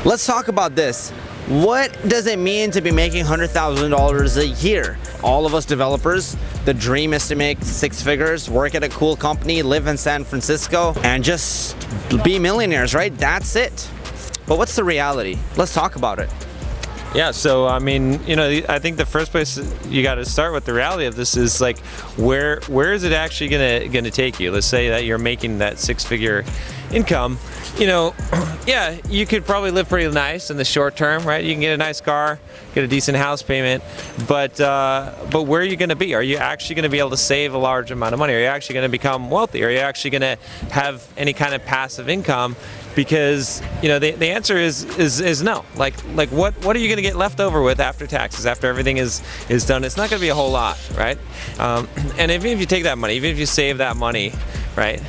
Let's talk about this. What does it mean to be making $100,000 a year? All of us developers, the dream is to make six figures, work at a cool company, live in San Francisco, and just be millionaires, right? That's it. But what's the reality? Let's talk about it. Yeah, so I mean, I think the first place you got to start with the reality of this is like, where is it actually gonna take you? Let's say that you're making that six-figure income. Yeah, you could probably live pretty nice in the short term, right? You can get a nice car, get a decent house payment, but where are you going to be? Are you actually going to be able to save a large amount of money? Are you actually going to become wealthy? Are you actually going to have any kind of passive income? Because the answer is no. Like what are you going to get left over with after taxes, after everything is done? It's not going to be a whole lot, right? And even if you take that money, even if you save that money, right?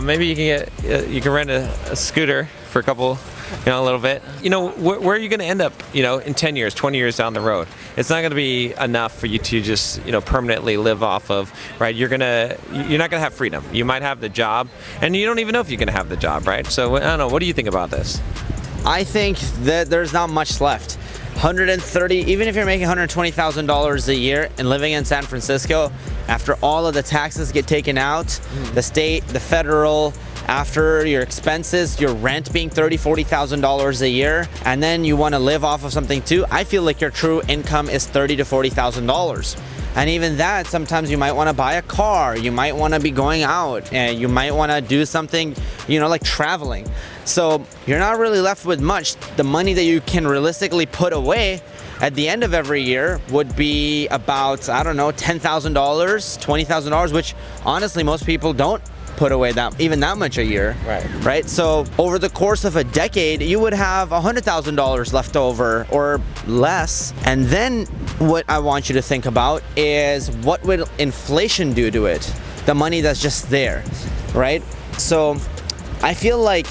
Maybe you can rent a scooter for a couple, a little bit. Where are you going to end up, in 10 years, 20 years down the road? It's not going to be enough for you to just, permanently live off of, right? You're not going to have freedom. You might have the job, and you don't even know if you're going to have the job, right? So I don't know. What do you think about this? I think that there's not much left. 130, even if you're making $120,000 a year and living in San Francisco, after all of the taxes get taken out, the state, the federal, after your expenses, your rent being $30,000, $40,000 a year, and then you want to live off of something too, I feel like your true income is $30,000 to $40,000. And even that, sometimes you might want to buy a car, you might want to be going out, and you might want to do something, like traveling. So you're not really left with much. The money that you can realistically put away at the end of every year would be about, I don't know, $10,000, $20,000, which honestly most people don't put away even that much a year. Right? So over the course of a decade, you would have $100,000 left over or less. And then what I want you to think about is, what would inflation do to it? The money that's just there, right? So I feel like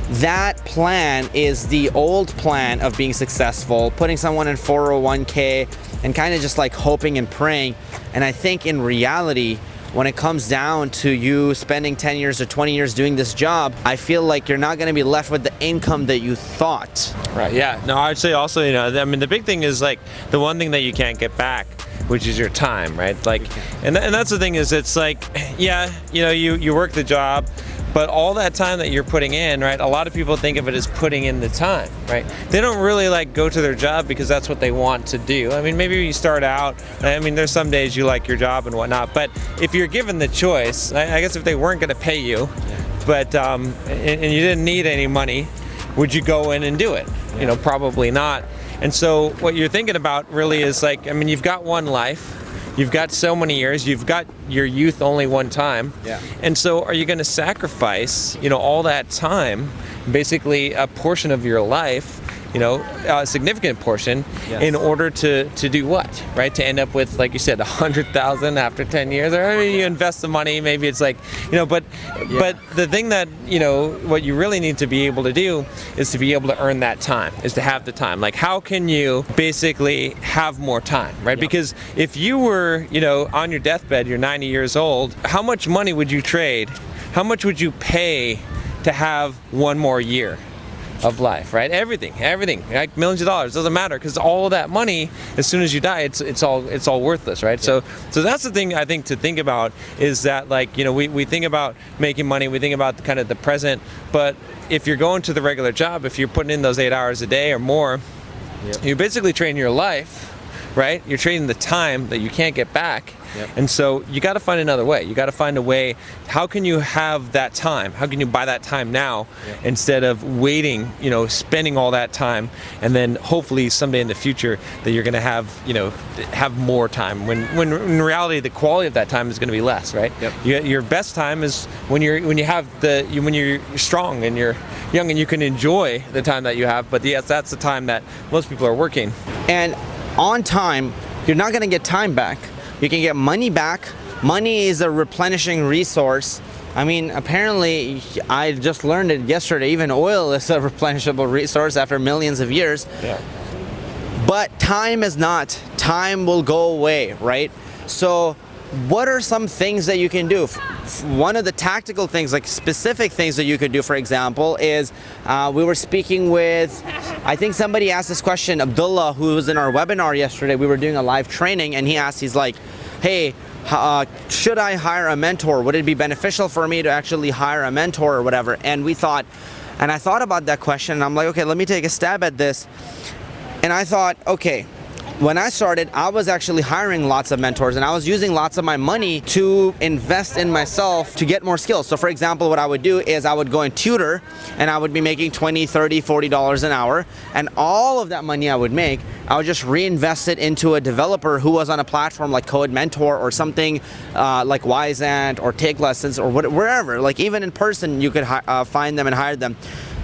that plan is the old plan of being successful, putting someone in 401k and kind of just like hoping and praying. And I think in reality, when it comes down to you spending 10 years or 20 years doing this job, I feel like you're not going to be left with the income that you thought. Right, yeah. No, I'd say also, the big thing is like the one thing that you can't get back, which is your time, right? Like, and that's the thing is, it's like, yeah, you work the job, but all that time that you're putting in, right? A lot of people think of it as putting in the time, right? They don't really like go to their job because that's what they want to do. I mean, maybe you start out, there's some days you like your job and whatnot, but if you're given the choice, I guess if they weren't going to pay you, but and you didn't need any money, would you go in and do it? Probably not. And so what you're thinking about really is like, you've got one life. You've got so many years, you've got your youth only one time. Yeah. And so are you going to sacrifice, all that time, basically a portion of your life, a significant portion, in order to do what, right? To end up with, like you said, 100,000 after 10 years, or you invest the money, maybe it's like, but the thing that, what you really need to be able to do is to be able to earn that time, is to have the time. Like, how can you basically have more time, right? Because if you were, on your deathbed, you're 90 years old, how much money would you trade? How much would you pay to have one more year of life, right? Everything, like millions of dollars, doesn't matter, because all of that money, as soon as you die, it's all worthless, right? So that's the thing I think to think about, is that, like, we think about making money, we think about kind of the present, but if you're going to the regular job, if you're putting in those 8 hours a day or more, you're basically trading your life, right? You're trading the time that you can't get back. And so you got to find another way. You got to find a way. How can you have that time? How can you buy that time now, instead of waiting, spending all that time, and then hopefully someday in the future that you're going to have more time, when in reality the quality of that time is going to be less, right? Your best time is when you're strong and you're young and you can enjoy the time that you have. But yes, that's the time that most people are working. And on time, you're not going to get time back. You can get money back. Money is a replenishing resource. Apparently, I just learned it yesterday, even oil is a replenishable resource after millions of years. But time is not. Time will go away, right? So what are some things that you can do? one of the tactical things, like specific things that you could do, for example, is we were speaking with, I think somebody asked this question, Abdullah, who was in our webinar yesterday. We were doing a live training, and he asked, he's like, hey, should I hire a mentor? Would it be beneficial for me to actually hire a mentor or whatever? And I thought about that question, and I'm like, okay, let me take a stab at this. And I thought, okay, when I started, I was actually hiring lots of mentors, and I was using lots of my money to invest in myself to get more skills. So for example, what I would do is I would go and tutor, and I would be making $20, $30, $40 an hour, and all of that money I would make, I would just reinvest it into a developer who was on a platform like Code Mentor or something like Wyzant or Take Lessons or wherever. Like even in person, you could find them and hire them.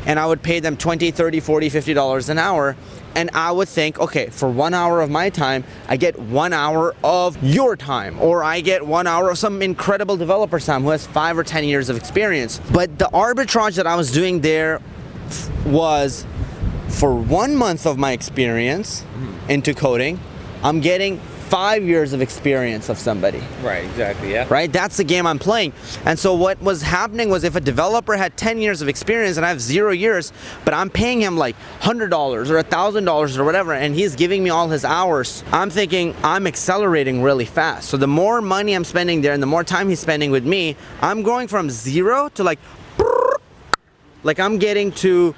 And I would pay them $20, $30, $40, $50 an hour. And I would think, okay, for 1 hour of my time, I get 1 hour of your time, or I get 1 hour of some incredible developer's time who has 5 or 10 years of experience. But the arbitrage that I was doing there was for 1 month of my experience into coding, I'm getting 5 years of experience of somebody. Right, exactly, yeah. Right, that's the game I'm playing. And so what was happening was if a developer had 10 years of experience and I have 0 years, but I'm paying him like $100 or $1,000 or whatever, and he's giving me all his hours, I'm thinking I'm accelerating really fast. So the more money I'm spending there and the more time he's spending with me, I'm going from 0 to like I'm getting to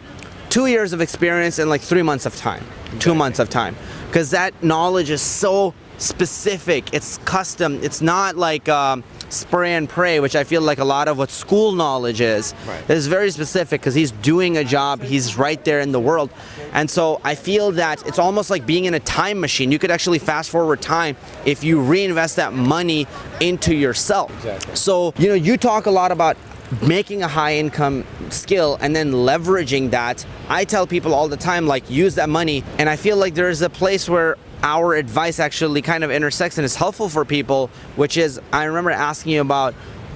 2 years of experience in like 3 months of time, 2 months of time. Because that knowledge is so specific, it's custom, it's not like spray and pray, which I feel like a lot of what school knowledge is. Right. It's very specific because he's doing a job, he's right there in the world. And so I feel that it's almost like being in a time machine. You could actually fast forward time if you reinvest that money into yourself. Exactly. So, you talk a lot about making a high income skill and then leveraging that. I tell people all the time, like, use that money. And I feel like there's a place where our advice actually kind of intersects and is helpful for people, which is, I remember asking you about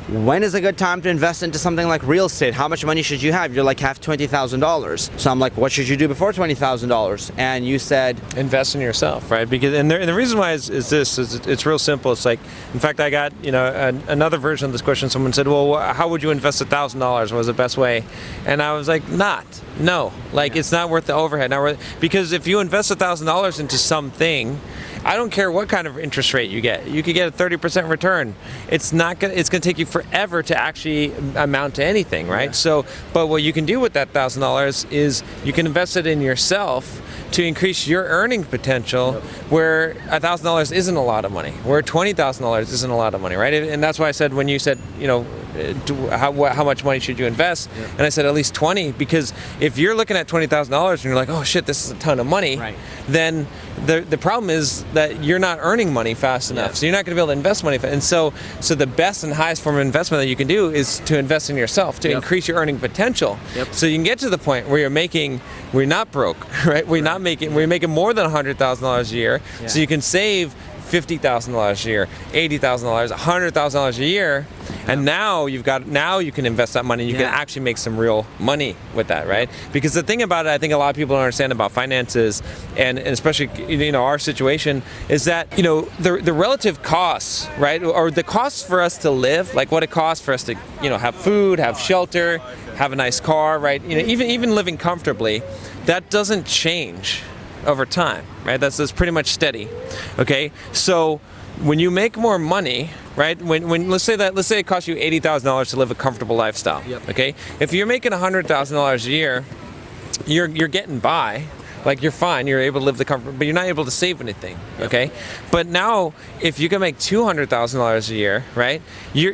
when is a good time to invest into something like real estate? How much money should you have? You're like, have $20,000. So I'm like, what should you do before $20,000? And you said, invest in yourself, right? Because and the reason why is it's real simple. It's like, in fact, I got another version of this question. Someone said, well, how would you invest $1,000? What was the best way? And I was like, no, like it's not worth the overhead. Because if you invest $1,000 into something, I don't care what kind of interest rate you get. You could get a 30% return. It's gonna take you forever to actually amount to anything, right? Yeah. So, but what you can do with that $1,000 is you can invest it in yourself to increase your earning potential, where $1,000 isn't a lot of money, where $20,000 isn't a lot of money, right? And that's why I said, when you said, how much money should you invest? Yeah. And I said at least 20, because if you're looking at $20,000 and you're like, oh shit, this is a ton of money, right, then the problem is that you're not earning money fast enough. Yeah. So you're not going to be able to invest money. And so the best and highest form of investment that you can do is to invest in yourself, to increase your earning potential. Yep. So you can get to the point where we're not broke, right? We're making more than $100,000 a year. Yeah. So you can save $50,000 a year, $80,000, $100,000 a year, and now you can invest that money. You can actually make some real money with that, right? Because the thing about it, I think a lot of people don't understand about finances, and especially our situation, is that the relative costs, right, or the costs for us to live, like what it costs for us to have food, have shelter, have a nice car, right? Even living comfortably, that doesn't change over time, right? That's pretty much steady. Okay, so when you make more money, right? When let's say it costs you $80,000 to live a comfortable lifestyle. Yep. Okay, if you're making $100,000 a year, you're getting by. Like, you're fine, you're able to live the comfort, but you're not able to save anything, okay? But now, if you can make $200,000 a year, right?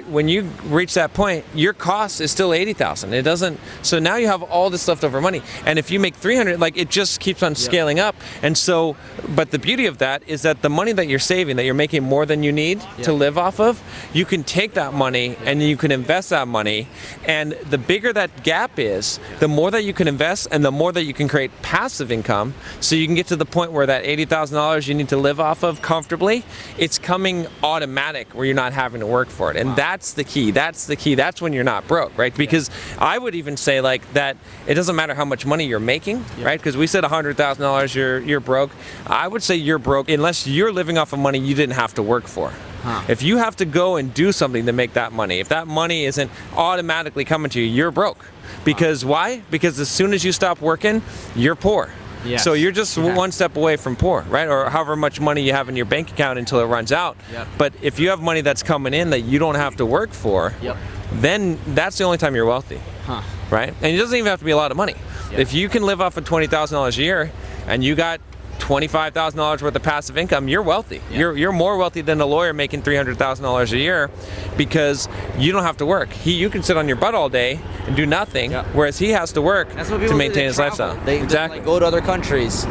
When you reach that point, your cost is still $80,000. It doesn't. So now you have all this leftover money, and if you make $300,000, like, it just keeps on scaling up. And so, but the beauty of that is that the money that you're saving, that you're making more than you need to live off of, you can take that money and you can invest that money, and the bigger that gap is, the more that you can invest, and the more that you can create passive income. So you can get to the point where that $80,000 you need to live off of comfortably, it's coming automatic, where you're not having to work for it. And that's the key. That's when you're not broke, right? Because I would even say like that it doesn't matter how much money you're making, right? Because we said $100,000 you're broke. I would say you're broke unless you're living off of money you didn't have to work for. If you have to go and do something to make that money, if that money isn't automatically coming to you, you're broke. Because why? Because as soon as you stop working, you're poor. Yes. So you're just one step away from poor, right? Or however much money you have in your bank account until it runs out. But if you have money that's coming in that you don't have to work for, then that's the only time you're wealthy, right? And it doesn't even have to be a lot of money. If you can live off of $20,000 a year and you got $25,000 worth of passive income, you're wealthy. You're more wealthy than a lawyer making $300,000 a year, because you don't have to work. You can sit on your butt all day and do nothing, whereas he has to work to maintain his lifestyle. They like, go to other countries.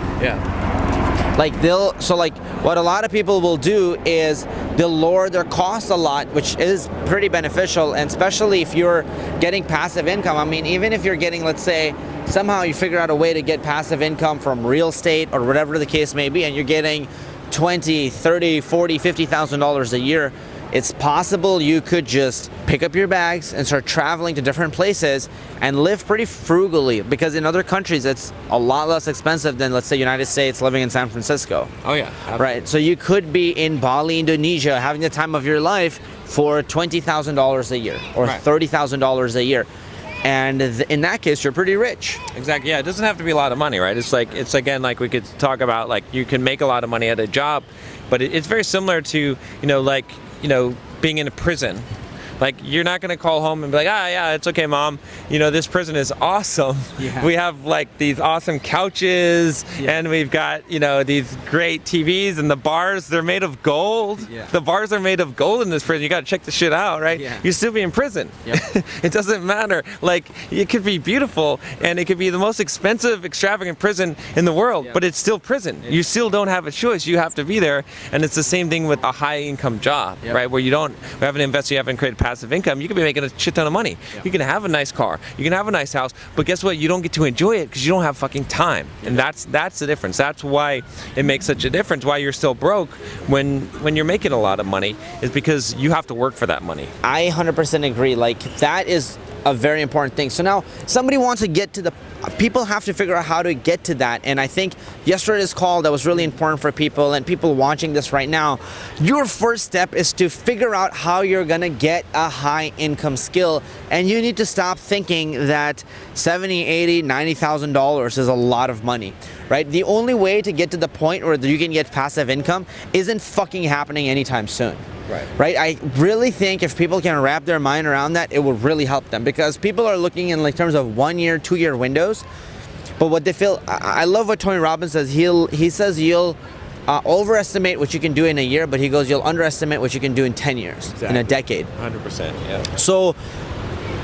Like what a lot of people will do is they'll lower their costs a lot, which is pretty beneficial, and especially if you're getting passive income. I mean, even if you're getting, let's say, somehow you figure out a way to get passive income from real estate or whatever the case may be, and you're getting $20, $30, $40, $50,000 a year, it's possible you could just pick up your bags and start traveling to different places and live pretty frugally, because in other countries it's a lot less expensive than, let's say, United States, living in San Francisco. Oh yeah, absolutely. Right. So you could be in Bali, Indonesia, having the time of your life for $20,000 a year or $30,000 a year. And in that case, you're pretty rich. Exactly. Yeah, it doesn't have to be a lot of money, right? It's again, like we could talk about, like you can make a lot of money at a job, but it's very similar to, being in a prison. Like, you're not going to call home and be like, yeah, it's okay, Mom. This prison is awesome. We have like these awesome couches, and we've got, these great TVs, and the bars, they're made of gold. The bars are made of gold in this prison. You got to check the shit out, right? You still be in prison. It doesn't matter. Like, it could be beautiful, and it could be the most expensive, extravagant prison in the world, but it's still prison. You still don't have a choice. You have to be there. And it's the same thing with a high income job, right? Where you haven't invested, you haven't created passive income. You could be making a shit ton of money. You can have a nice car, you can have a nice house, but guess what? You don't get to enjoy it because you don't have fucking time. And that's the difference. That's why it makes such a difference. Why you're still broke when you're making a lot of money, is because you have to work for that money. I 100% agree. Like, that is a very important thing. So now somebody wants to get to people have to figure out how to get to that. And I think yesterday's call, that was really important for people, and people watching this right now, your first step is to figure out how you're gonna get a high income skill. And you need to stop thinking that $70, $80, $90,000 is a lot of money, right? The only way to get to the point where you can get passive income isn't fucking happening anytime soon. Right? I really think if people can wrap their mind around that, it will really help them, because people are looking in like terms of 1 year, 2 year windows. But what they feel, I love what Tony Robbins says. He says you'll overestimate what you can do in a year, but he goes, you'll underestimate what you can do in 10 years, in a decade. 100%, yeah. So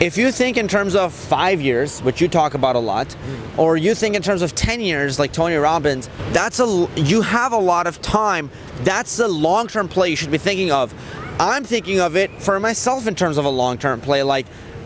if you think in terms of 5 years, which you talk about a lot, or you think in terms of 10 years, like Tony Robbins, you have a lot of time. That's the long-term play you should be thinking of. I'm thinking of it for myself in terms of a long-term play. Like,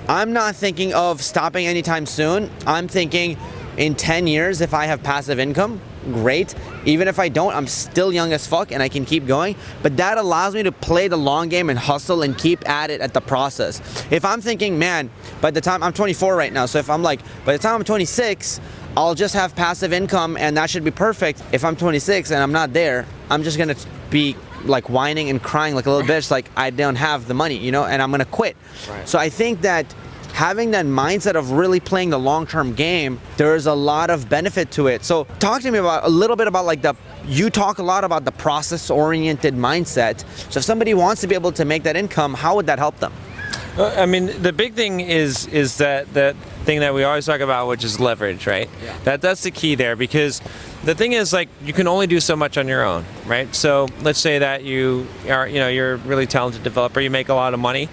I'm not thinking of stopping anytime soon. I'm thinking in 10 years, if I have passive income, great. Even if I don't, I'm still young as fuck and I can keep going. But that allows me to play the long game and hustle and keep at it at the process. If I'm thinking, man, by the time I'm 24 right now, so if I'm like, by the time I'm 26, I'll just have passive income and that should be perfect. If I'm 26 and I'm not there, I'm just gonna be like whining and crying like a little bitch, like I don't have the money, and I'm gonna quit. So I think that having that mindset of really playing the long-term game, there's a lot of benefit to it. So talk to me about a little bit about like you talk a lot about the process-oriented mindset. So if somebody wants to be able to make that income, how would that help them? I mean, the big thing is that thing that we always talk about, which is leverage, right? That's the key there, because the thing is, like, you can only do so much on your own, right? So let's say that you're a really talented developer, you make a lot of money.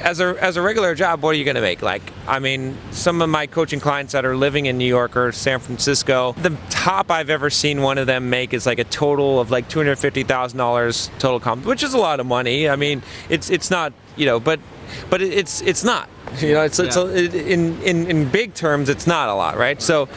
As a regular job, what are you going to make? Like, I mean, some of my coaching clients that are living in New York or San Francisco, the top I've ever seen one of them make is like a total of like $250,000 total comp, which is a lot of money. I mean, it's not, but it's not. In big terms, it's not a lot, right? So,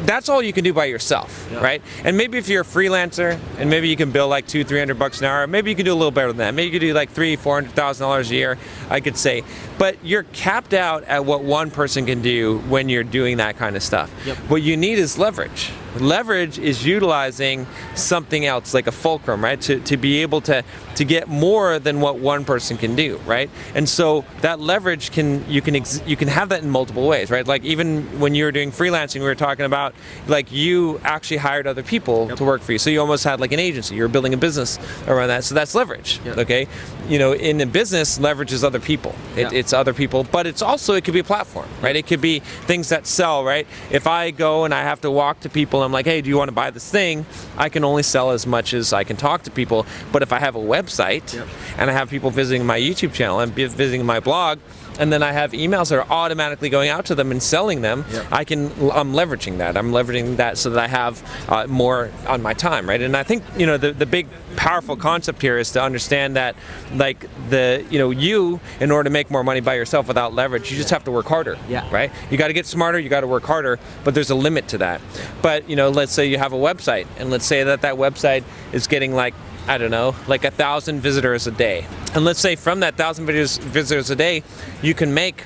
that's all you can do by yourself, right? And maybe if you're a freelancer and maybe you can bill like $200-300 an hour, maybe you can do a little better than that. Maybe you could do like $300,000-400,000 a year, I could say. But you're capped out at what one person can do when you're doing that kind of stuff. What you need is leverage, Leverage is utilizing something else, like a fulcrum, right? To be able to get more than what one person can do, right? And so that leverage you can have that in multiple ways, right? Like even when you were doing freelancing, we were talking about like you actually hired other people to work for you. So you almost had like an agency. You're building a business around that. So that's leverage, okay? You know, in a business, leverage is other people. It's other people, but it could be a platform, right? It could be things that sell, right? If I go and I have to walk to people, I'm like, hey, do you want to buy this thing? I can only sell as much as I can talk to people. But if I have a website and I have people visiting my YouTube channel and visiting my blog, and then I have emails that are automatically going out to them and selling them, I'm leveraging that. I'm leveraging that so that I have more on my time, right? And I think, you know, the big powerful concept here is to understand that, like, you, in order to make more money by yourself without leverage, you just have to work harder, right? You got to get smarter, you got to work harder, but there's a limit to that. But, you know, let's say you have a website, and let's say that website is getting like, I don't know, like 1,000 visitors a day. And let's say from that 1,000 visitors a day, you can make,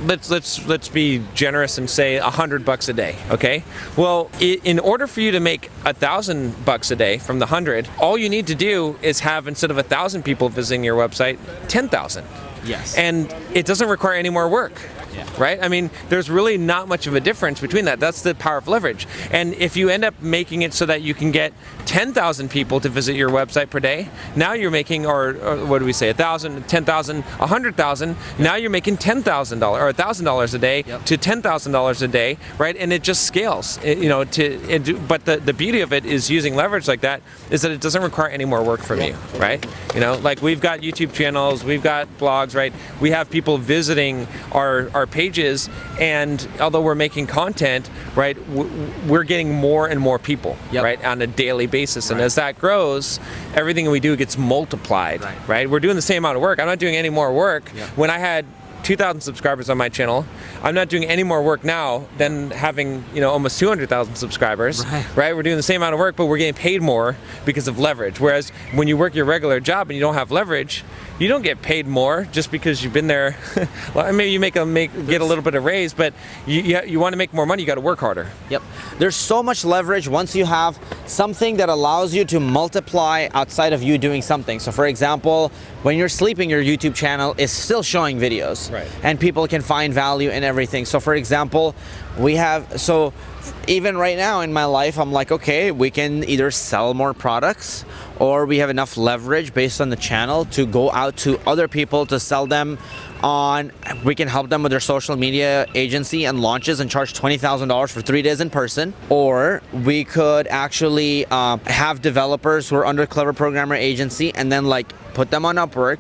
let's be generous and say $100 a day, okay? Well, in order for you to make $1,000 a day from the 100, all you need to do is have, instead of 1,000 people visiting your website, 10,000. Yes. And it doesn't require any more work. Right? I mean, there's really not much of a difference between that. That's the power of leverage. And if you end up making it so that you can get 10,000 people to visit your website per day, now you're making, or what do we say, 1,000, 10,000, 100,000. Now you're making $10,000 or $1,000 a day to $10,000 a day, right? And it just scales. But the beauty of it is using leverage like that is that it doesn't require any more work from you, right? You know, like we've got YouTube channels, we've got blogs, right? We have people visiting our pages, and although we're making content, right, we're getting more and more people, right, on a daily basis. And as that grows, everything we do gets multiplied, right? We're doing the same amount of work. I'm not doing any more work. When I had 2,000 subscribers on my channel, I'm not doing any more work now than having, you know, almost 200,000 subscribers, right? We're doing the same amount of work, but we're getting paid more because of leverage. Whereas when you work your regular job and you don't have leverage, you don't get paid more just because you've been there. Well, maybe you get a little bit of raise, but you want to make more money, you got to work harder. Yep. There's so much leverage once you have something that allows you to multiply outside of you doing something. So for example, when you're sleeping, your YouTube channel is still showing videos, and people can find value in everything. So for example, even right now in my life, I'm like, okay, we can either sell more products, or we have enough leverage based on the channel to go out to other people to sell them we can help them with their social media agency and launches and charge $20,000 for 3 days in person. Or we could actually have developers who are under Clever Programmer Agency and then like put them on Upwork.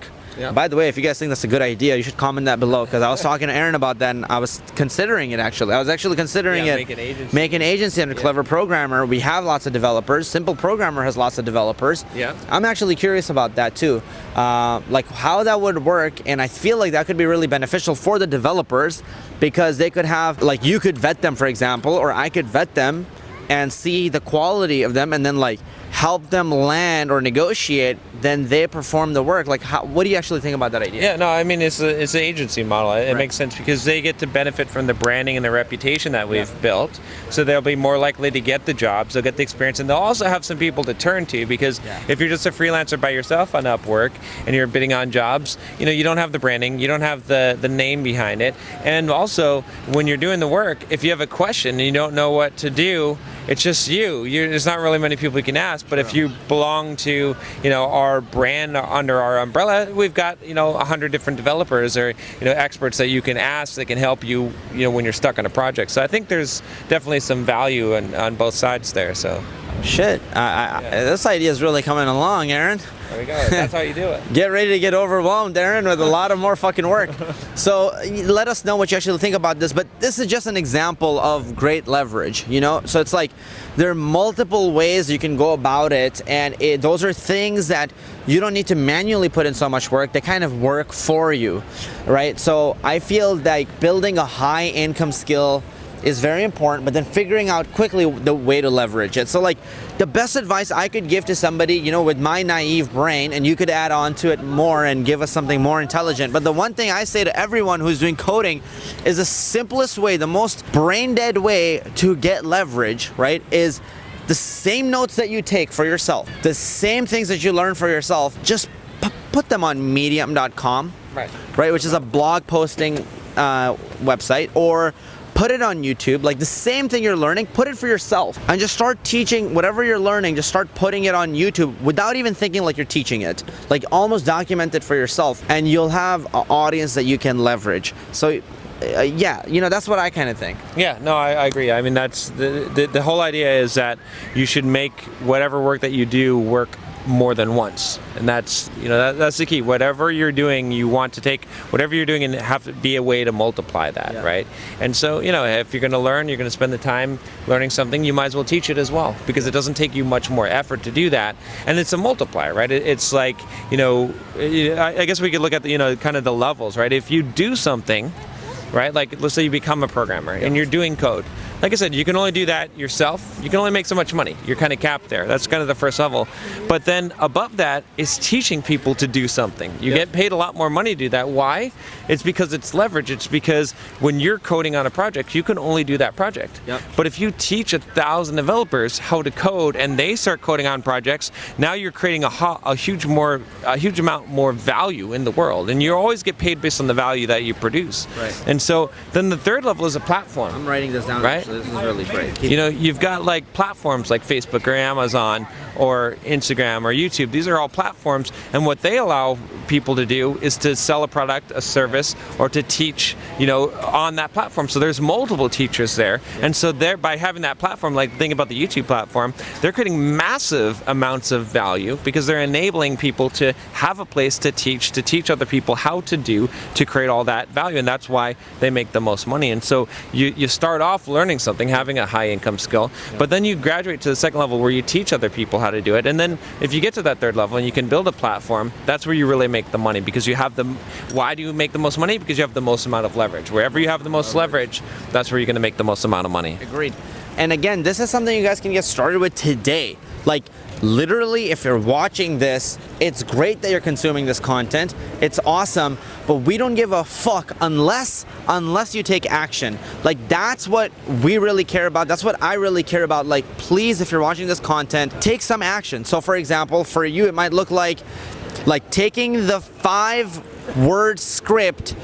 By the way, if you guys think that's a good idea, you should comment that below, because I was talking to Aaron about that and I was considering it actually. I was actually considering make an agency under Clever Programmer. We have lots of developers. Simple Programmer has lots of developers. I'm actually curious about that too, like how that would work, and I feel like that could be really beneficial for the developers, because they could have, like, you could vet them, for example, or I could vet them and see the quality of them and then like help them land or negotiate, then they perform the work. Like, what do you actually think about that idea? Yeah, no, I mean, it's an agency model. It makes sense because they get to benefit from the branding and the reputation that we've built. So they'll be more likely to get the jobs, they'll get the experience, and they'll also have some people to turn to, because if you're just a freelancer by yourself on Upwork and you're bidding on jobs, you know, you don't have the branding, you don't have the name behind it. And also, when you're doing the work, if you have a question and you don't know what to do, it's just there's not really many people you can ask. But if you belong to, you know, our brand under our umbrella, we've got, you know, 100 different developers or, you know, experts that you can ask that can help you, you know, when you're stuck on a project. So I think there's definitely some value on both sides there. So shit, this idea is really coming along, Aaron. There we go. That's how you do it. Get ready to get overwhelmed, Aaron, with a lot of more fucking work. So let us know what you actually think about this. But this is just an example of great leverage, you know? So it's like there are multiple ways you can go about it. And those are things that you don't need to manually put in so much work. They kind of work for you, right? So I feel like building a high income skill is very important, but then figuring out quickly the way to leverage it. So like the best advice I could give to somebody, you know, with my naive brain, and you could add on to it more and give us something more intelligent, but the one thing I say to everyone who's doing coding is the simplest way, the most brain dead way to get leverage, right, is the same notes that you take for yourself, the same things that you learn for yourself, just put them on medium.com, right, which is a blog posting website, or put it on YouTube. Like the same thing you're learning, put it for yourself and just start teaching whatever you're learning. Just start putting it on YouTube without even thinking like you're teaching it. Like almost document it for yourself, and you'll have an audience that you can leverage. So yeah, you know, that's what I kind of think. Yeah, no, I agree. I mean, that's the whole idea is that you should make whatever work that you do work more than once, and that's, you know, that's the key. Whatever you're doing, you want to take whatever you're doing and have to be a way to multiply that, right? And so, you know, if you're going to learn, you're going to spend the time learning something, you might as well teach it as well, because it doesn't take you much more effort to do that, and it's a multiplier, right? It's like, you know, I guess we could look at the, you know, kind of the levels, right? If you do something, right, like let's say you become a programmer and you're doing code. Like I said, you can only do that yourself. You can only make so much money. You're kind of capped there. That's kind of the first level. But then above that is teaching people to do something. You get paid a lot more money to do that. Why? It's because it's leverage. It's because when you're coding on a project, you can only do that project. But if you teach 1,000 developers how to code and they start coding on projects, now you're creating a huge amount more value in the world. And you always get paid based on the value that you produce. And so then the third level is a platform. I'm writing this down, right? This is really great. You know, you've got like platforms like Facebook or Amazon or Instagram or YouTube. These are all platforms, and what they allow people to do is to sell a product, a service, or to teach, you know, on that platform. So there's multiple teachers there, and so there, by having that platform, like think about the YouTube platform, they're creating massive amounts of value because they're enabling people to have a place to teach other people how to create all that value, and that's why they make the most money. And so you start off learning something, having a high income skill, but then you graduate to the second level where you teach other people how to do it, and then if you get to that third level and you can build a platform, that's where you really make the money, because you have the, why do you make the most money? Because you have the most amount of leverage. Wherever you have the most leverage, that's where you're going to make the most amount of money. Agreed. And again, this is something you guys can get started with today. Like literally, if you're watching this, it's great that you're consuming this content. It's awesome, but we don't give a fuck unless you take action. Like that's what we really care about. That's what I really care about. Like, please, if you're watching this content, take some action. So for example, for you, it might look like taking the 5-word script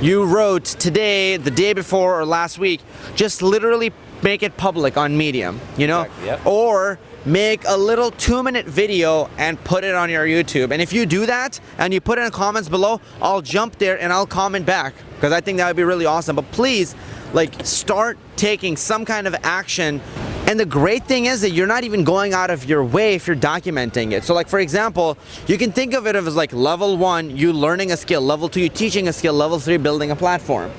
you wrote today, the day before, or last week, just literally make it public on Medium, you know? Exactly, Or make a little 2-minute video and put it on your YouTube. And if you do that and you put it in the comments below, I'll jump there and I'll comment back, because I think that would be really awesome. But please, like, start taking some kind of action. And the great thing is that you're not even going out of your way if you're documenting it. So like, for example, you can think of it as like level 1, you learning a skill, level 2, you teaching a skill, level 3, building a platform.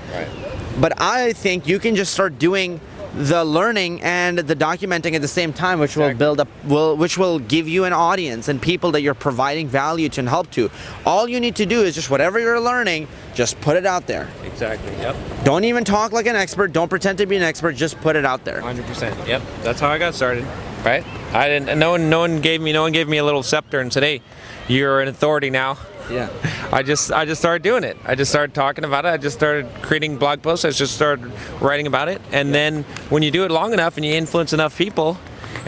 But I think you can just start doing the learning and the documenting at the same time, which will build up, which will give you an audience and people that you're providing value to and help to. All you need to do is just whatever you're learning, just put it out there. Exactly. Don't even talk like an expert. Don't pretend to be an expert. Just put it out there. 100%. Yep. That's how I got started. Right. I didn't. No one gave me a little scepter and said, "Hey, you're an authority now." Yeah. I just started doing it. I just started talking about it. I just started creating blog posts. I just started writing about it. And then when you do it long enough and you influence enough people,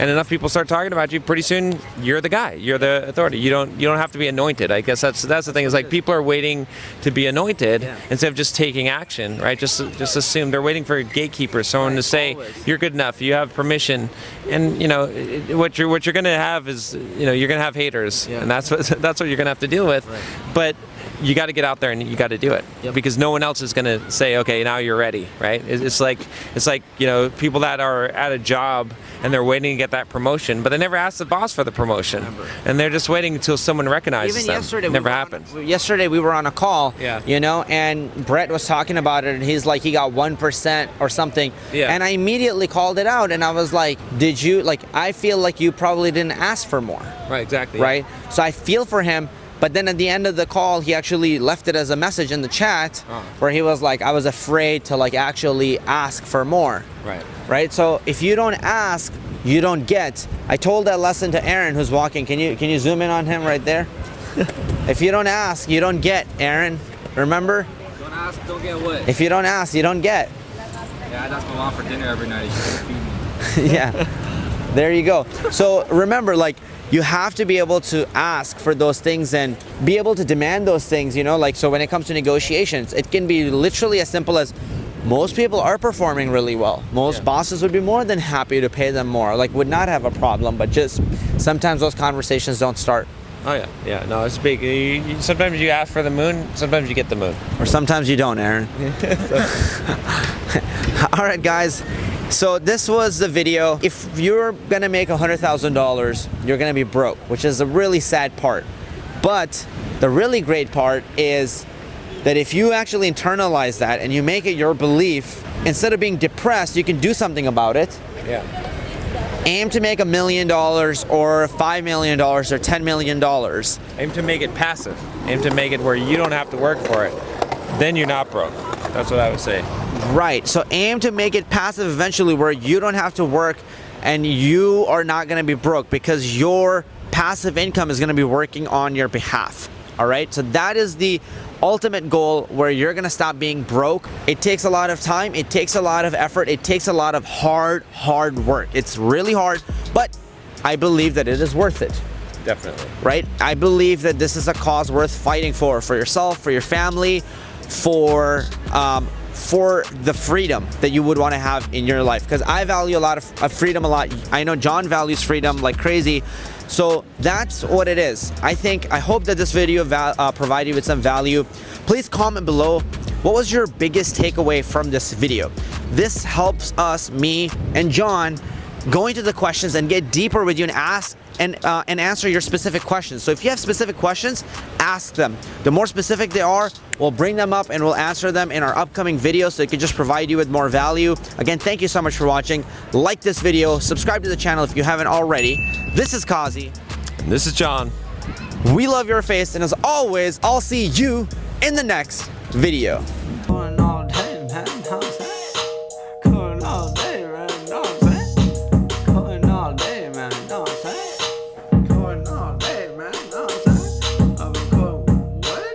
and enough people start talking about you, pretty soon you're the guy. You're the authority. You don't have to be anointed. I guess that's the thing. Is like people are waiting to be anointed instead of just taking action, right? Just assume they're waiting for a gatekeeper, someone to say you're good enough, you have permission, and you know what you're gonna have is, you know, you're gonna have haters, and that's what you're gonna have to deal with. But you got to get out there and you got to do it, because no one else is going to say, okay, now you're ready, right? It's like, you know, people that are at a job and they're waiting to get that promotion, but they never ask the boss for the promotion, and they're just waiting until someone recognizes them. Yesterday, never happens. Yesterday we were on a call, you know, and Brett was talking about it, and he's like, he got 1% or something, and I immediately called it out, and I was like, I feel like you probably didn't ask for more. Right, exactly. Right? So I feel for him. But then at the end of the call, he actually left it as a message in the chat where he was like, I was afraid to like actually ask for more. Right? So if you don't ask, you don't get. I told that lesson to Aaron who's walking. Can you zoom in on him right there? If you don't ask, you don't get, Aaron. Remember? Don't ask, don't get what? If you don't ask, you don't get. Yeah, I ask my mom for dinner every night. She doesn't feed me. Yeah. There you go. So remember, like, you have to be able to ask for those things and be able to demand those things, you know, like, so when it comes to negotiations, it can be literally as simple as most people are performing really well. Most bosses would be more than happy to pay them more, like would not have a problem, but just sometimes those conversations don't start. Oh yeah, yeah. No, it's big. Sometimes you ask for the moon, sometimes you get the moon. Or sometimes you don't, Aaron. All right, guys. So this was the video. If you're gonna make $100,000, you're gonna be broke, which is a really sad part. But the really great part is that if you actually internalize that and you make it your belief, instead of being depressed, you can do something about it. Yeah. Aim to make $1 million or $5 million or $10 million. Aim to make it passive. Aim to make it where you don't have to work for it. Then you're not broke. That's what I would say. Right. So aim to make it passive eventually where you don't have to work and you are not going to be broke because your passive income is going to be working on your behalf. All right. So that is the ultimate goal where you're going to stop being broke. It takes a lot of time. It takes a lot of effort. It takes a lot of hard work. It's really hard, but I believe that it is worth it. Definitely. Right? I believe that this is a cause worth fighting for yourself, for your family, for the freedom that you would want to have in your life. Because I value a lot of freedom a lot. I know John values freedom like crazy. So that's what it is. I hope that this video provided you with some value. Please comment below, what was your biggest takeaway from this video? This helps us, me and John, go into the questions and get deeper with you and ask and answer your specific questions. So if you have specific questions, ask them. The more specific they are, we'll bring them up and we'll answer them in our upcoming videos so it can just provide you with more value. Again, thank you so much for watching. Like this video, subscribe to the channel if you haven't already. This is Kazi. This is John. We love your face, and as always, I'll see you in the next video.